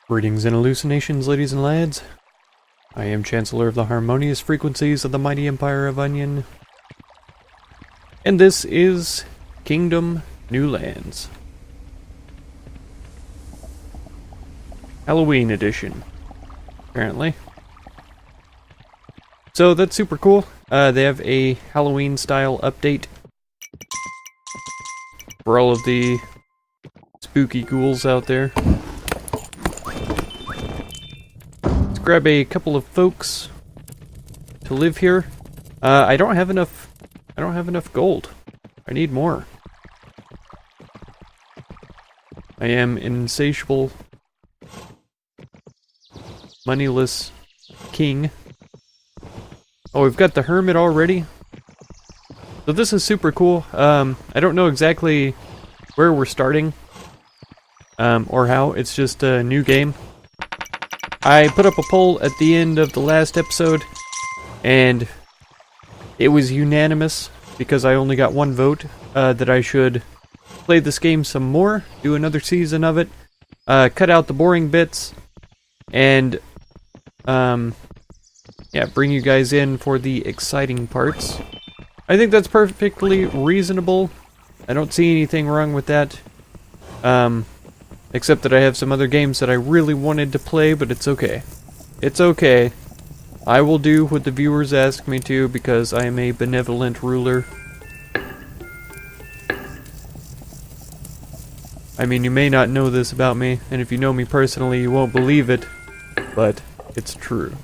Greetings and hallucinations, ladies and lads. I am Chancellor of the Harmonious Frequencies of the Mighty Empire of Onion. And this is Kingdom New Lands. Halloween edition, apparently. So that's super cool. They have a Halloween style update for all of the spooky ghouls out there. Let's grab a couple of folks to live here. I don't have enough gold. I need more. I am an insatiable, moneyless king. Oh, we've got the hermit already. So this is super cool. I don't know exactly where we're starting, or how. It's just a new game. I put up a poll at the end of the last episode, and it was unanimous, because I only got one vote, that I should play this game some more, do another season of it, cut out the boring bits, and yeah, bring you guys in for the exciting parts. I think that's perfectly reasonable. I don't see anything wrong with that. Except that I have some other games that I really wanted to play, but it's okay. It's okay. I will do what the viewers ask me to, because I am a benevolent ruler. I mean, you may not know this about me, and if you know me personally, you won't believe it, but it's true.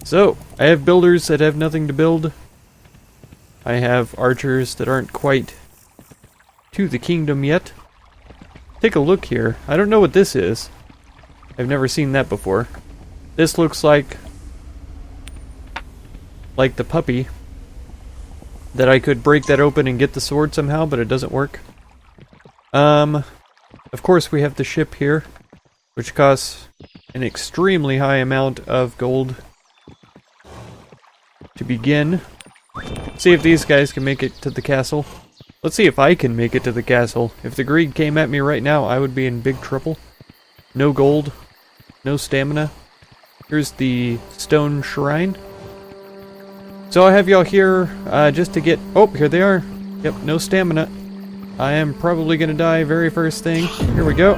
So, I have builders that have nothing to build. I have archers that aren't quite to the kingdom yet. Take a look here. I don't know what this is. I've never seen that before. This looks like the puppy. That I could break that open and get the sword somehow, but it doesn't work. Of course we have the ship here, which costs an extremely high amount of gold to begin. See if these guys can make it to the castle. Let's see if I can make it to the castle. If the greed came at me right now, I would be in big trouble. No gold, no stamina. Here's the stone shrine. So I have y'all here just to get... Oh, here they are. Yep, no stamina. I am probably gonna die very first thing. Here we go.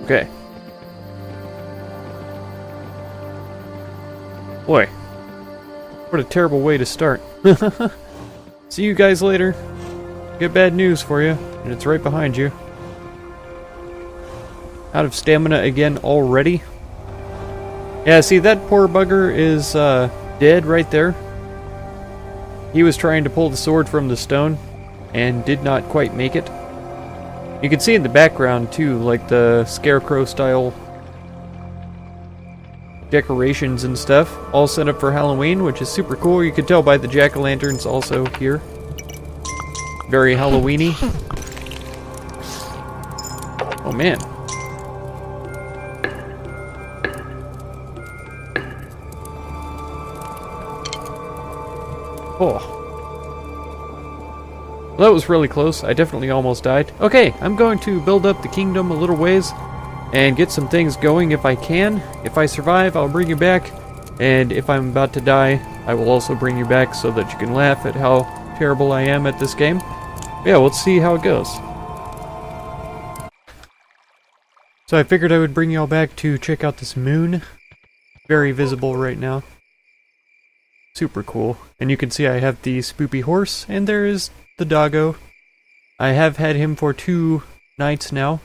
Okay. Boy, what a terrible way to start. See you guys later. Got bad news for you, and it's right behind you. Out of stamina again already. Yeah, see, that poor bugger is dead right there. He was trying to pull the sword from the stone, and did not quite make it. You can see in the background, too, like the scarecrow-style decorations and stuff, all set up for Halloween, which is super cool. You can tell by the jack-o'-lanterns also here. Very Halloween-y. Oh man. Oh. Well, that was really close. I definitely almost died. Okay, I'm going to build up the kingdom a little ways and get some things going if I can. If I survive, I'll bring you back. And if I'm about to die, I will also bring you back so that you can laugh at how terrible I am at this game. Yeah, let's see how it goes. So I figured I would bring y'all back to check out this moon. Very visible right now. Super cool. And you can see I have the spoopy horse, and there is the doggo. I have had him for 2 nights now.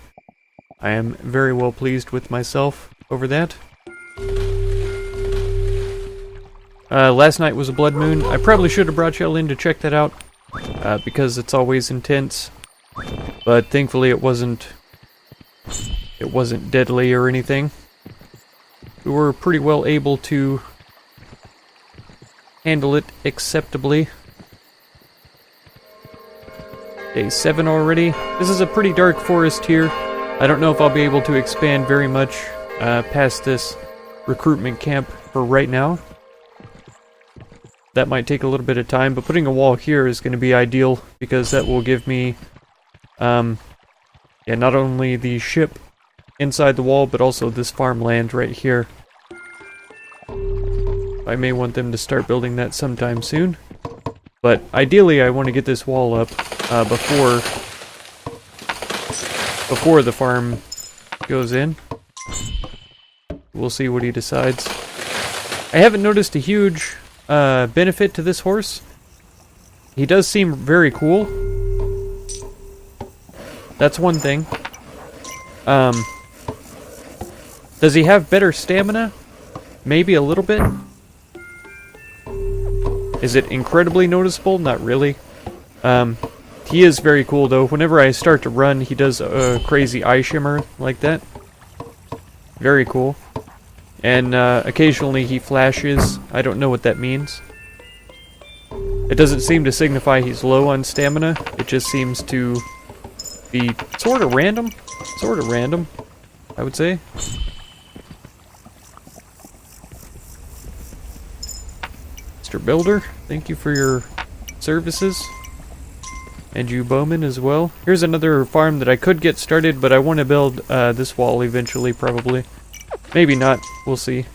I am very well pleased with myself over that. Last night was a blood moon. I probably should have brought y'all in to check that out, because it's always intense. But thankfully it wasn't deadly or anything. We were pretty well able to handle it acceptably. Day 7 already. This is a pretty dark forest here. I don't know if I'll be able to expand very much past this recruitment camp for right now. That might take a little bit of time, but putting a wall here is going to be ideal, because that will give me Yeah, not only the ship inside the wall, but also this farmland right here. I may want them to start building that sometime soon. But ideally, I want to get this wall up before the farm goes in. We'll see what he decides. I haven't noticed a huge benefit to this horse. He does seem very cool. That's one thing. Does he have better stamina? Maybe a little bit. Is it incredibly noticeable? Not really. He is very cool though. Whenever I start to run, he does a crazy eye shimmer like that. Very cool. And occasionally he flashes. I don't know what that means. It doesn't seem to signify he's low on stamina. It just seems to be sort of random. Sort of random, I would say. Mr. Builder, thank you for your services. And you bowman as well. Here's another farm that I could get started, but I want to build this wall eventually, probably. Maybe not. We'll see.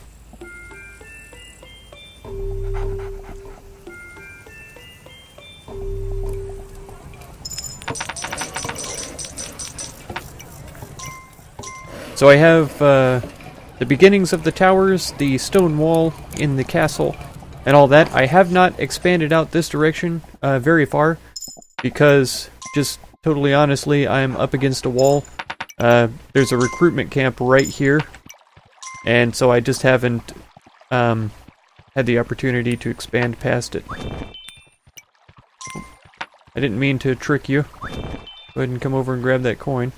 So I have the beginnings of the towers, the stone wall in the castle, and all that. I have not expanded out this direction very far, because, just totally honestly, I'm up against a wall. There's a recruitment camp right here, and so I just haven't had the opportunity to expand past it. I didn't mean to trick you. Go ahead and come over and grab that coin.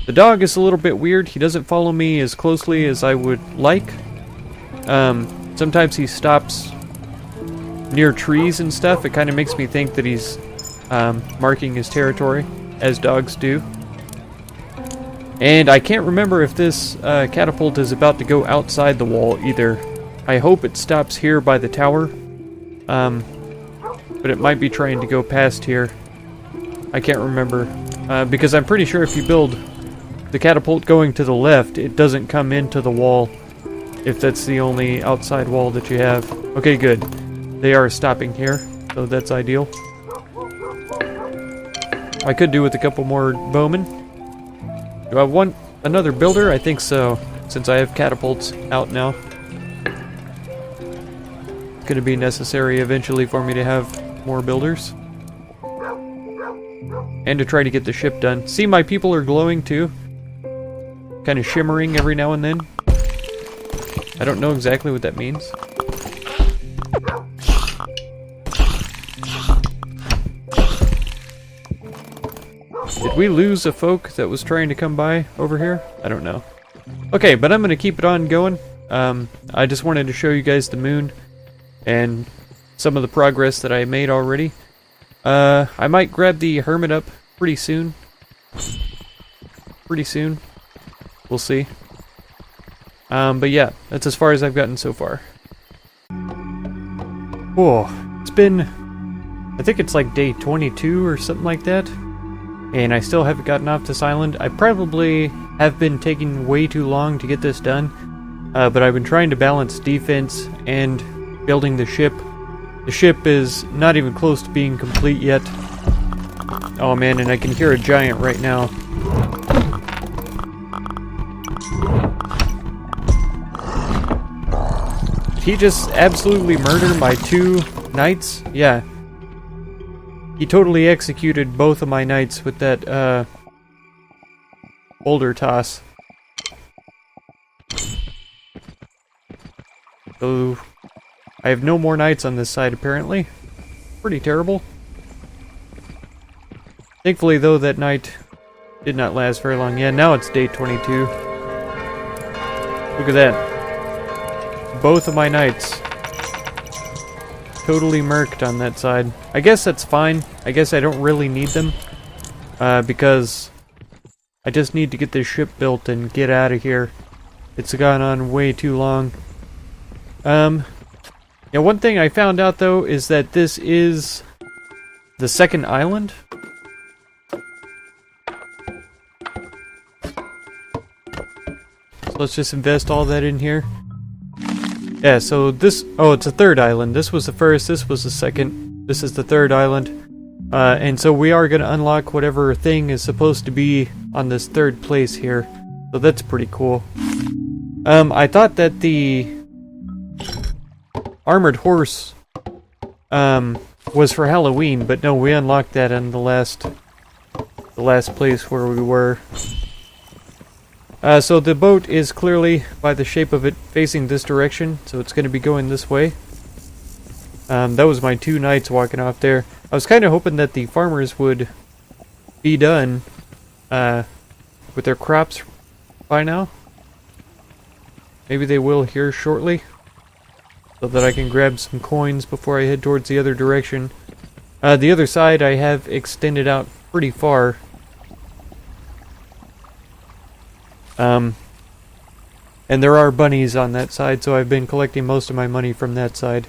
The dog is a little bit weird. He doesn't follow me as closely as I would like. Sometimes he stops near trees and stuff. It kind of makes me think that he's marking his territory, as dogs do. And I can't remember if this catapult is about to go outside the wall either. I hope it stops here by the tower. But it might be trying to go past here. I can't remember. Because I'm pretty sure if you build the catapult going to the left, it doesn't come into the wall if that's the only outside wall that you have. Okay, good. They are stopping here, so that's ideal. I could do with a couple more bowmen. Do I want another builder? I think so, since I have catapults out now. It's going to be necessary eventually for me to have more builders. And to try to get the ship done. See, my people are glowing too. Kind of shimmering every now and then. I don't know exactly what that means. Did we lose a folk that was trying to come by over here? I don't know. Okay, but I'm going to keep it on going. I just wanted to show you guys the moon and some of the progress that I made already. I might grab the hermit up pretty soon. We'll see. But yeah, that's as far as I've gotten so far. Whoa, it's been, I think it's like day 22 or something like that. And I still haven't gotten off this island. I probably have been taking way too long to get this done. But I've been trying to balance defense and building the ship. The ship is not even close to being complete yet. Oh man, and I can hear a giant right now. Did he just absolutely murder my 2 knights? Yeah. He totally executed both of my knights with that, boulder toss. So, I have no more knights on this side, apparently. Pretty terrible. Thankfully, though, that night did not last very long. Yeah, now it's day 22. Look at that. Both of my knights. Totally murked on that side. I guess that's fine. I guess I don't really need them. Because I just need to get this ship built and get out of here. It's gone on way too long. Yeah, one thing I found out, though, is that this is the second island. Let's just invest all that in here. Yeah, so this... Oh, it's a third island. This was the first, this was the second. This is the third island. And so we are going to unlock whatever thing is supposed to be on this third place here. So that's pretty cool. I thought that the armored horse was for Halloween, but no, we unlocked that in the last place where we were. So the boat is clearly, by the shape of it, facing this direction, so it's going to be going this way. That was my 2 knights walking off there. I was kind of hoping that the farmers would be done with their crops by now. Maybe they will here shortly, so that I can grab some coins before I head towards the other direction. The other side I have extended out pretty far. And there are bunnies on that side, so I've been collecting most of my money from that side.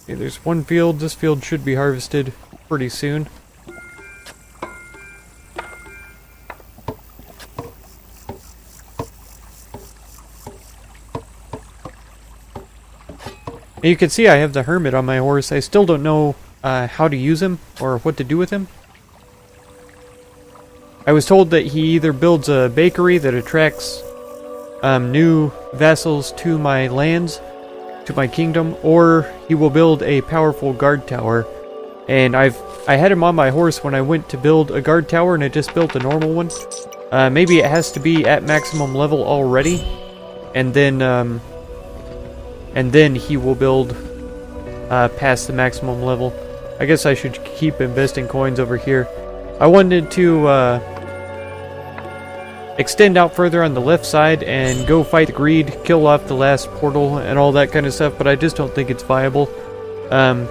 Okay, there's one field. This field should be harvested pretty soon. And you can see I have the hermit on my horse. I still don't know how to use him or what to do with him. I was told that he either builds a bakery that attracts new vassals to my lands, to my kingdom, or he will build a powerful guard tower. And I had him on my horse when I went to build a guard tower, and I just built a normal one. Maybe it has to be at maximum level already, and then he will build past the maximum level. I guess I should keep investing coins over here. I wanted to extend out further on the left side and go fight the greed, kill off the last portal and all that kind of stuff, but I just don't think it's viable. I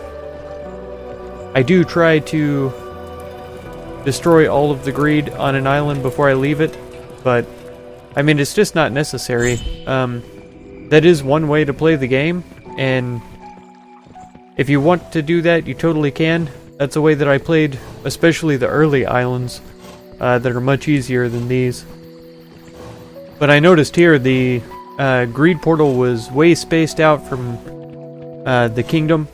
do try to destroy all of the greed on an island before I leave it, but I mean, it's just not necessary. That is one way to play the game, and if you want to do that, you totally can. That's the way that I played, especially the early islands that are much easier than these. But I noticed here the greed portal was way spaced out from the kingdom.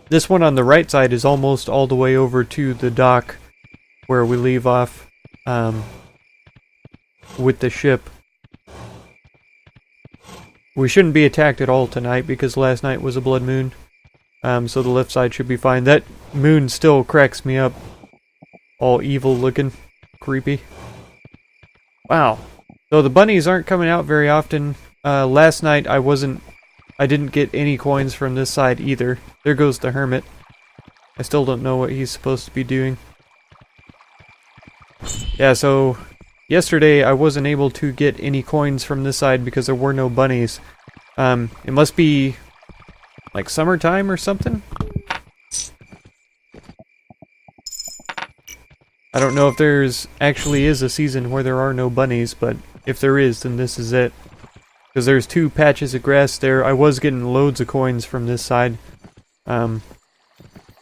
This one on the right side is almost all the way over to the dock where we leave off with the ship. We shouldn't be attacked at all tonight because last night was a blood moon. So the left side should be fine. That moon still cracks me up. All evil looking. Creepy. Wow. So the bunnies aren't coming out very often. Last night I didn't get any coins from this side either. There goes the hermit. I still don't know what he's supposed to be doing. Yeah, so yesterday I wasn't able to get any coins from this side because there were no bunnies. It must be like summertime or something? I don't know if there's actually is a season where there are no bunnies, but if there is, then this is it. Because there's 2 patches of grass there. I was getting loads of coins from this side.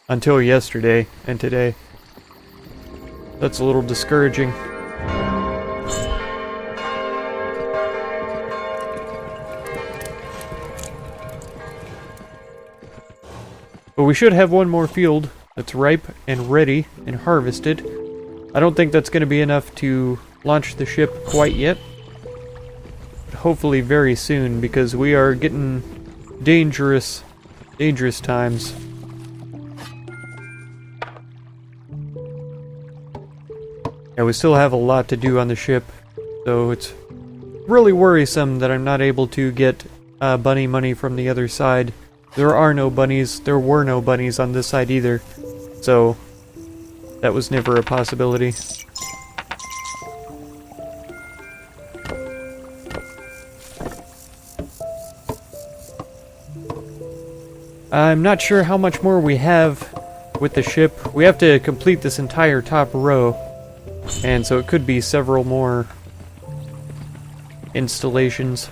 Until yesterday and today. That's a little discouraging. But we should have one more field that's ripe and ready and harvested. I don't think that's going to be enough to launch the ship quite yet. But hopefully very soon, because we are getting dangerous times. Yeah, we still have a lot to do on the ship, so it's really worrisome that I'm not able to get bunny money from the other side. There are no bunnies. There were no bunnies on this side either. So, that was never a possibility. I'm not sure how much more we have with the ship. We have to complete this entire top row. And so it could be several more installations.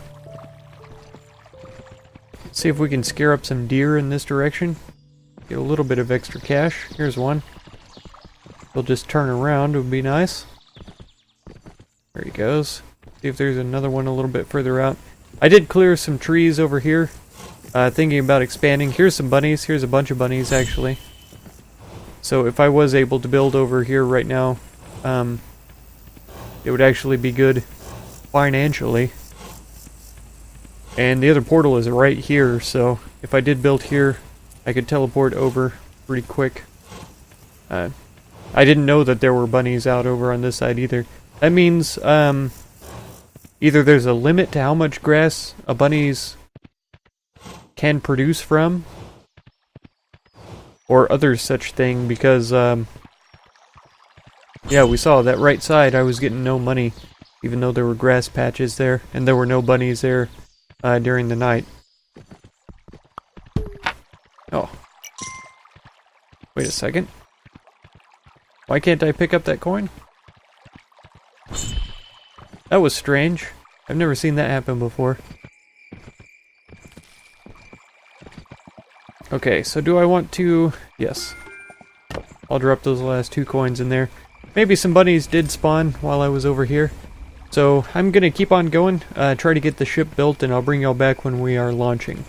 See if we can scare up some deer in this direction. Get a little bit of extra cash. Here's one. We'll just turn around, it would be nice. There he goes. See if there's another one a little bit further out. I did clear some trees over here, thinking about expanding. Here's some bunnies. Here's a bunch of bunnies, actually. So if I was able to build over here right now, it would actually be good financially. And the other portal is right here, so if I did build here, I could teleport over pretty quick. I didn't know that there were bunnies out over on this side either. That means, either there's a limit to how much grass a bunny's can produce from, or other such thing, because, yeah, we saw that right side I was getting no money, even though there were grass patches there, and there were no bunnies there during the night. Oh. Wait a second. Why can't I pick up that coin? That was strange. I've never seen that happen before. Okay, so do I want to... Yes. I'll drop those last 2 coins in there. Maybe some bunnies did spawn while I was over here. So I'm gonna keep on going, try to get the ship built, and I'll bring y'all back when we are launching.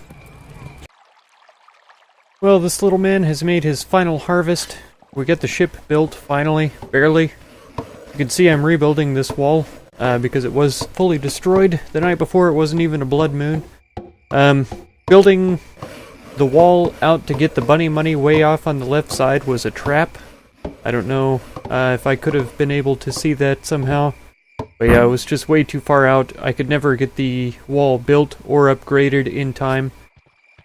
Well, this little man has made his final harvest. We got the ship built, finally. Barely. You can see I'm rebuilding this wall, because it was fully destroyed the night before. It wasn't even a blood moon. Building the wall out to get the bunny money way off on the left side was a trap. I don't know if I could have been able to see that somehow. But yeah, it was just way too far out. I could never get the wall built or upgraded in time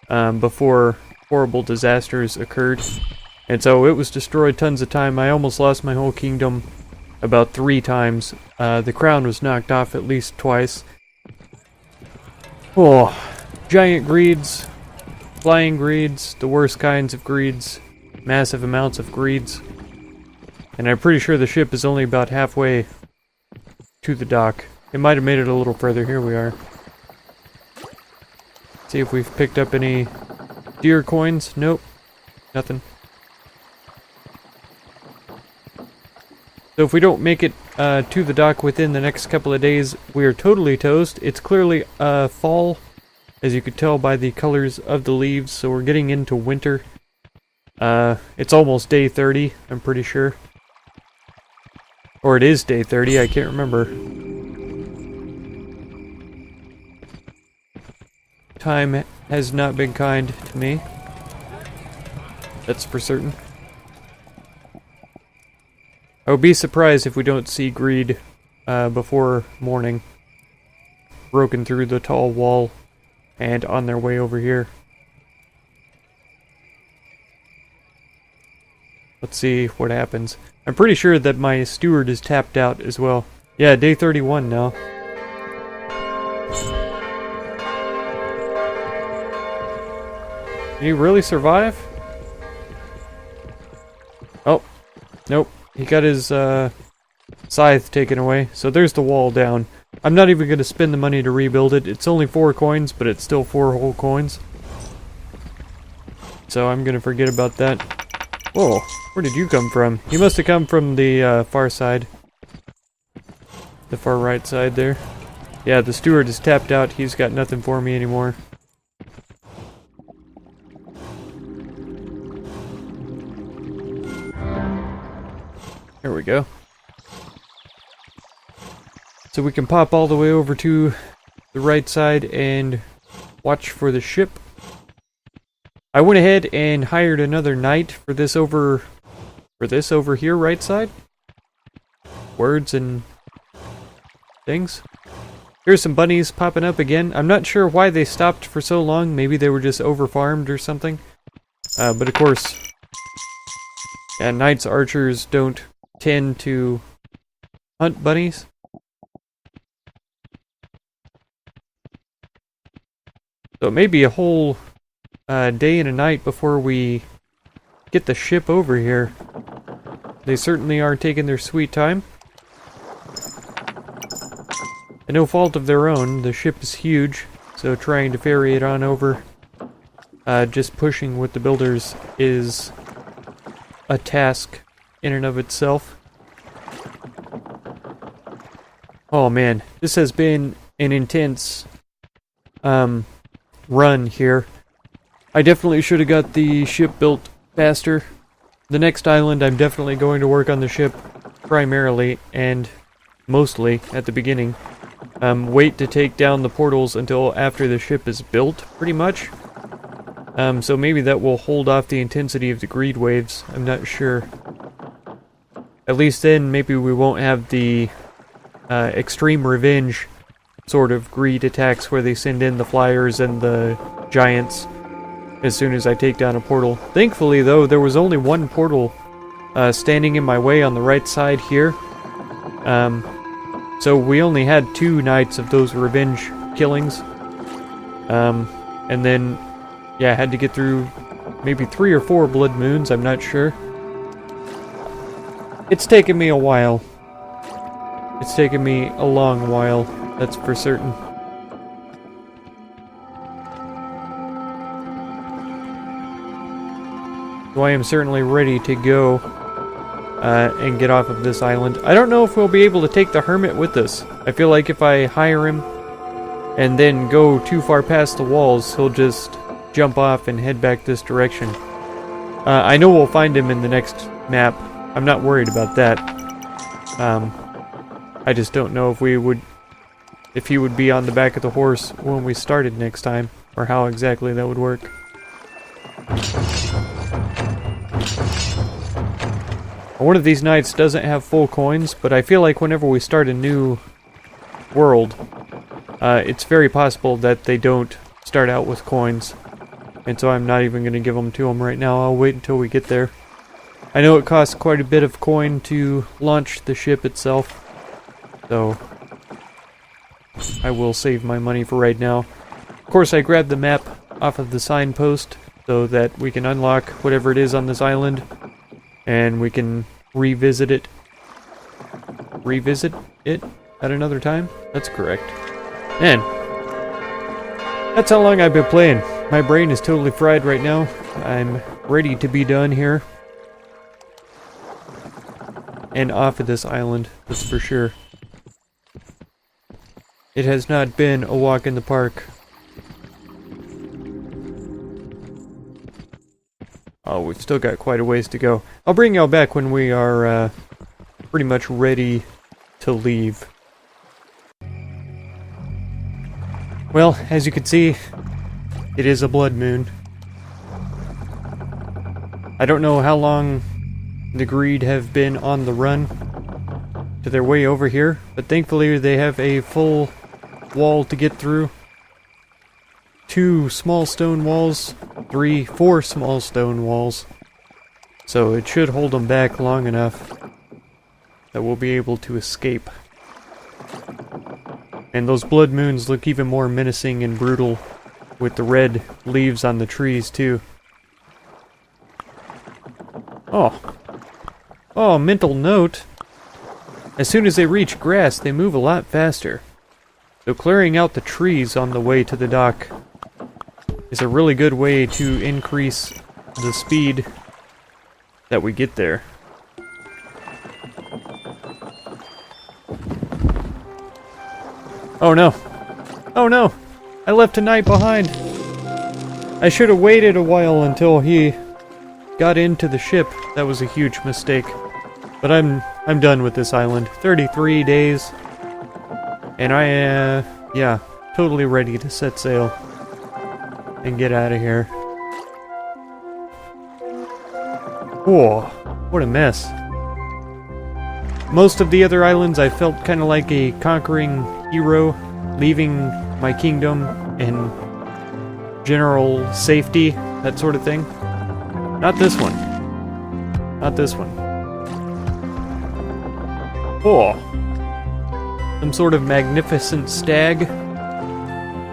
before horrible disasters occurred. And so it was destroyed tons of time. I almost lost my whole kingdom about 3 times. The crown was knocked off at least twice. Oh, giant greeds, flying greeds, the worst kinds of greeds, massive amounts of greeds. And I'm pretty sure the ship is only about halfway to the dock. It might have made it a little further. Here we are. See if we've picked up any deer coins. Nope. Nothing. So if we don't make it to the dock within the next couple of days, we are totally toast. It's clearly fall, as you could tell by the colors of the leaves, so we're getting into winter. It's almost day 30, I'm pretty sure. Or it is day 30, I can't remember. Time has not been kind to me. That's for certain. I would be surprised if we don't see greed before morning. Broken through the tall wall and on their way over here. Let's see what happens. I'm pretty sure that my steward is tapped out as well. Yeah, day 31 now. Did he really survive? Oh, nope. He got his scythe taken away. So there's the wall down. I'm not even going to spend the money to rebuild it. It's only 4 coins, but it's still 4 whole coins. So I'm going to forget about that. Whoa, where did you come from? You must have come from the far side. The far right side there. Yeah, the steward is tapped out. He's got nothing for me anymore. There we go. So we can pop all the way over to the right side and watch for the ship. I went ahead and hired another knight for this over here right side. Words and things. Here's some bunnies popping up again. I'm not sure why they stopped for so long. Maybe they were just over-farmed or something. But of course, yeah, knights archers don't tend to hunt bunnies. So it may be a whole day and a night before we get the ship over here. They certainly are taking their sweet time. And no fault of their own, the ship is huge, so trying to ferry it on over, just pushing with the builders is a task in and of itself. Oh man, this has been an intense run here. I definitely should have got the ship built faster. The next island, I'm definitely going to work on the ship primarily and mostly at the beginning. Wait to take down the portals until after the ship is built, pretty much. So maybe that will hold off the intensity of the greed waves. I'm not sure. At least then, maybe we won't have the extreme revenge sort of greed attacks where they send in the flyers and the giants as soon as I take down a portal. Thankfully, though, there was only one portal standing in my way on the right side here. So we only had 2 nights of those revenge killings. And then, yeah, I had to get through maybe 3 or 4 blood moons, I'm not sure. It's taken me a while. It's taken me a long while, that's for certain. So I am certainly ready to go and get off of this island. I don't know if we'll be able to take the hermit with us. I feel like if I hire him and then go too far past the walls, he'll just jump off and head back this direction. I know we'll find him in the next map. I'm not worried about that. I just don't know if he would be on the back of the horse when we started next time, or how exactly that would work. One of these nights doesn't have full coins, but I feel like whenever we start a new world, it's very possible that they don't start out with coins. And so I'm not even going to give them to them right now. I'll wait until we get there. I know it costs quite a bit of coin to launch the ship itself, so I will save my money for right now. Of course, I grabbed the map off of the signpost so that we can unlock whatever it is on this island, and we can revisit it at another time? That's correct. Man, that's how long I've been playing. My brain is totally fried right now. I'm ready to be done here. And off of this island, that's for sure. It has not been a walk in the park. Oh, we've still got quite a ways to go. I'll bring y'all back when we are pretty much ready to leave. Well, as you can see, it is a blood moon. I don't know how long the greed have been on the run to their way over here, but thankfully they have a full wall to get through. 2 small stone walls, 4 small stone walls. So it should hold them back long enough that we'll be able to escape. And those blood moons look even more menacing and brutal with the red leaves on the trees too. Oh, mental note. As soon as they reach grass, they move a lot faster. So clearing out the trees on the way to the dock is a really good way to increase the speed that we get there. Oh no! Oh no! I left a knight behind! I should have waited a while until he got into the ship. That was a huge mistake. But I'm done with this island. 33 days. And yeah, totally ready to set sail and get out of here. Whoa, what a mess. Most of the other islands I felt kind of like a conquering hero, leaving my kingdom in general safety, that sort of thing. Not this one. Not this one. Oh. Some sort of magnificent stag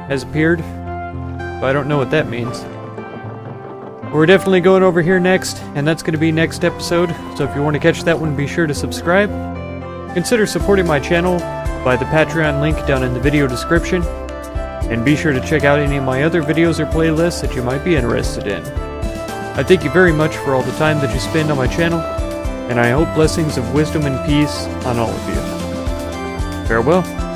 has appeared. But I don't know what that means. We're definitely going over here next, and that's going to be next episode. So if you want to catch that one, be sure to subscribe. Consider supporting my channel by the Patreon link down in the video description. And be sure to check out any of my other videos or playlists that you might be interested in. I thank you very much for all the time that you spend on my channel, and I hope blessings of wisdom and peace on all of you. Farewell.